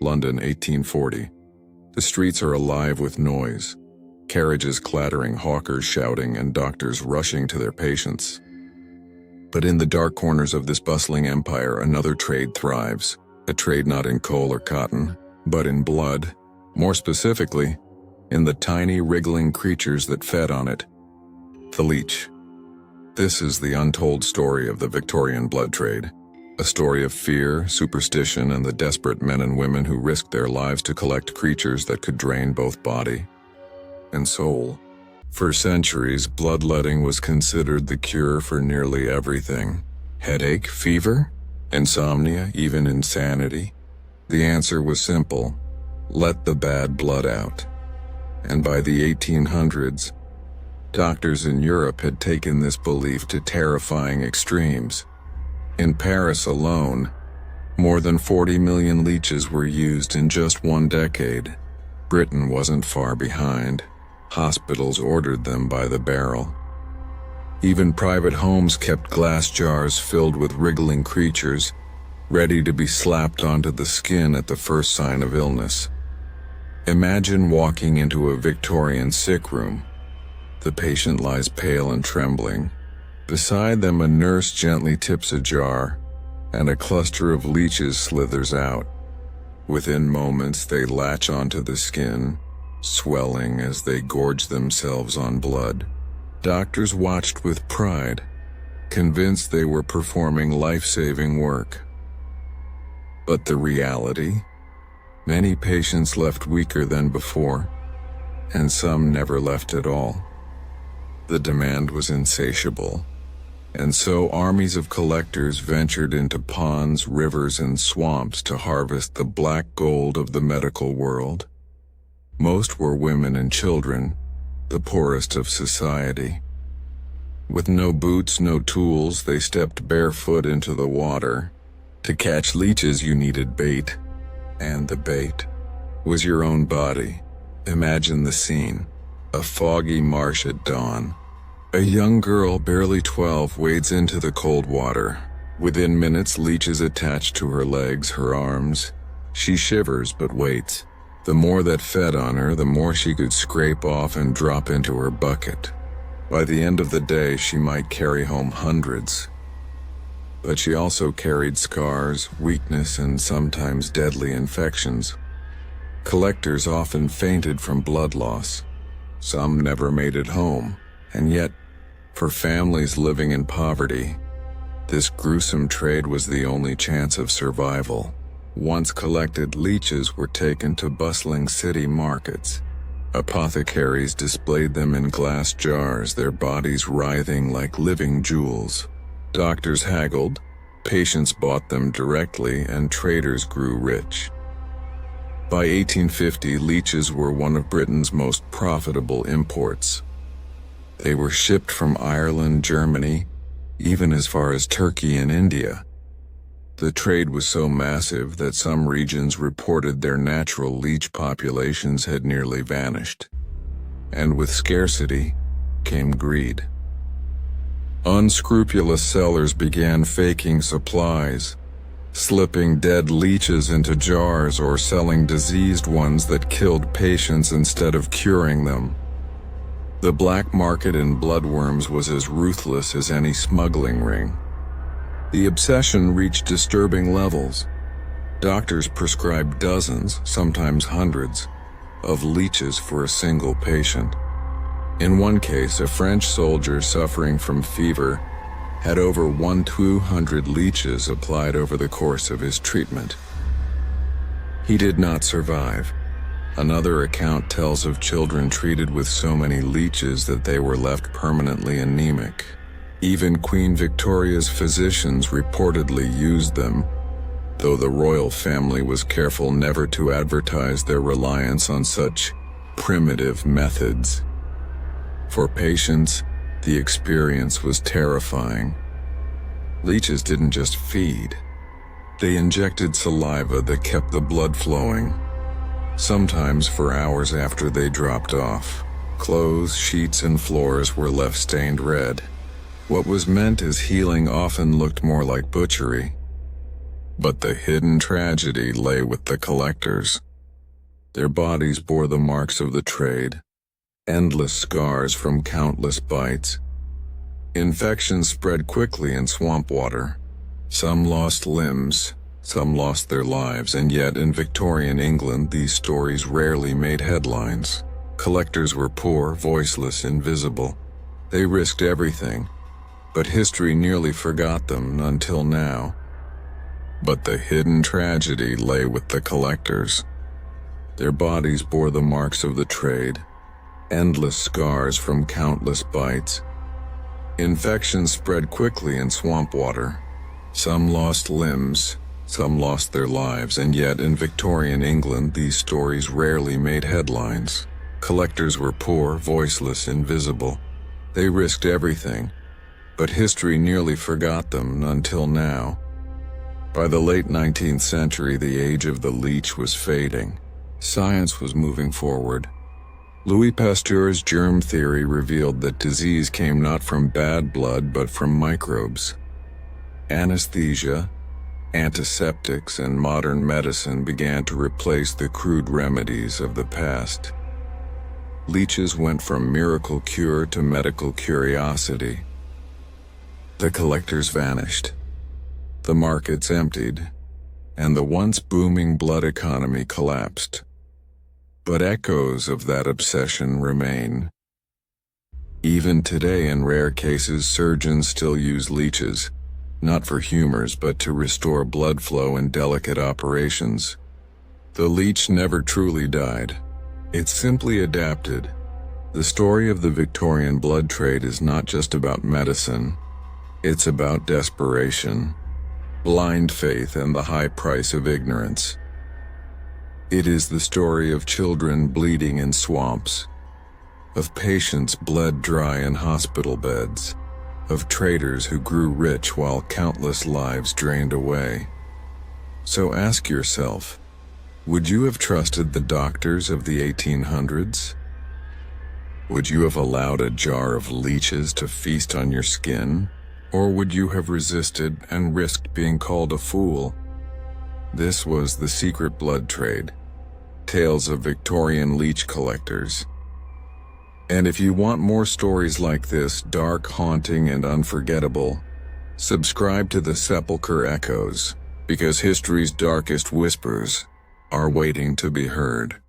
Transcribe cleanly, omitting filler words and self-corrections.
London, 1840. The streets are alive with noise. Carriages clattering, hawkers shouting, and doctors rushing to their patients. But in the dark corners of this bustling empire, another trade thrives. A trade not in coal or cotton, but in blood. More specifically, in the tiny, wriggling creatures that fed on it. The leech. This is the untold story of the Victorian blood trade. A story of fear, superstition, and the desperate men and women who risked their lives to collect creatures that could drain both body and soul. For centuries, bloodletting was considered the cure for nearly everything. Headache, fever, insomnia, even insanity. The answer was simple: let the bad blood out. And by the 1800s, doctors in Europe had taken this belief to terrifying extremes. In Paris alone, more than 40 million leeches were used in just one decade. Britain wasn't far behind. Hospitals ordered them by the barrel. Even private homes kept glass jars filled with wriggling creatures, ready to be slapped onto the skin at the first sign of illness. Imagine walking into a Victorian sick room. The patient lies pale and trembling. Beside them, a nurse gently tips a jar, and a cluster of leeches slithers out. Within moments, they latch onto the skin, swelling as they gorge themselves on blood. Doctors watched with pride, convinced they were performing life-saving work. But the reality? Many patients left weaker than before, and some never left at all. The demand was insatiable, and so armies of collectors ventured into ponds, rivers, and swamps to harvest the black gold of the medical world. Most were women and children, the poorest of society. With no boots, no tools, they stepped barefoot into the water. To catch leeches, you needed bait, and the bait was your own body. Imagine the scene: a foggy marsh at dawn. A young girl, barely 12, wades into the cold water. Within minutes, leeches attached to her legs, her arms. She shivers but waits. The more that fed on her, the more she could scrape off and drop into her bucket. By the end of the day, she might carry home hundreds. But she also carried scars, weakness, and sometimes deadly infections. Collectors often fainted from blood loss. Some never made it home. And yet, for families living in poverty, this gruesome trade was the only chance of survival. Once collected leeches were taken to bustling city markets. Apothecaries displayed them in glass jars, their bodies writhing like living jewels. Doctors haggled, patients bought them directly, and traders grew rich. By 1850, leeches were one of Britain's most profitable imports. They were shipped from Ireland, Germany, even as far as Turkey and India. The trade was so massive that some regions reported their natural leech populations had nearly vanished. And with scarcity came greed. Unscrupulous sellers began faking supplies, slipping dead leeches into jars or selling diseased ones that killed patients instead of curing them. The black market in bloodworms was as ruthless as any smuggling ring. The obsession reached disturbing levels. Doctors prescribed dozens, sometimes hundreds, of leeches for a single patient. In one case, a French soldier suffering from fever had over 200 leeches applied over the course of his treatment. He did not survive. Another account tells of children treated with so many leeches that they were left permanently anemic. Even Queen Victoria's physicians reportedly used them, though the royal family was careful never to advertise their reliance on such primitive methods. For patients, the experience was terrifying. Leeches didn't just feed. They injected saliva that kept the blood flowing, sometimes for hours after they dropped off. Clothes, sheets, and floors were left stained red. What was meant as healing often looked more like butchery. But the hidden tragedy lay with the collectors. Their bodies bore the marks of the trade, endless scars from countless bites. Infections spread quickly in swamp water. Some lost limbs, some lost their lives, and yet in Victorian England these stories rarely made headlines. Collectors were poor, voiceless, invisible. They risked everything, but history nearly forgot them until now. But the hidden tragedy lay with the collectors. Their bodies bore the marks of the trade, endless scars from countless bites. Infections spread quickly in swamp water. Some lost limbs, some lost their lives, and yet in Victorian England these stories rarely made headlines. Collectors were poor, voiceless, invisible. They risked everything, but history nearly forgot them until now. By the late 19th century, the age of the leech was fading. Science was moving forward. Louis Pasteur's germ theory revealed that disease came not from bad blood but from microbes. Anesthesia, antiseptics, and modern medicine began to replace the crude remedies of the past. Leeches went from miracle cure to medical curiosity. The collectors vanished. The markets emptied, and the once booming blood economy collapsed. But echoes of that obsession remain. Even today, in rare cases, surgeons still use leeches, not for humors but to restore blood flow in delicate operations. The leech never truly died. It simply adapted. The story of the Victorian blood trade is not just about medicine. It's about desperation, blind faith, and the high price of ignorance. It is the story of children bleeding in swamps, of patients bled dry in hospital beds, of traders who grew rich while countless lives drained away. So ask yourself, would you have trusted the doctors of the 1800s? Would you have allowed a jar of leeches to feast on your skin? Or would you have resisted and risked being called a fool? This was the secret blood trade. Tales of Victorian leech collectors. And if you want more stories like this, dark, haunting, and unforgettable, subscribe to the Sepulcher Echoes, because history's darkest whispers are waiting to be heard.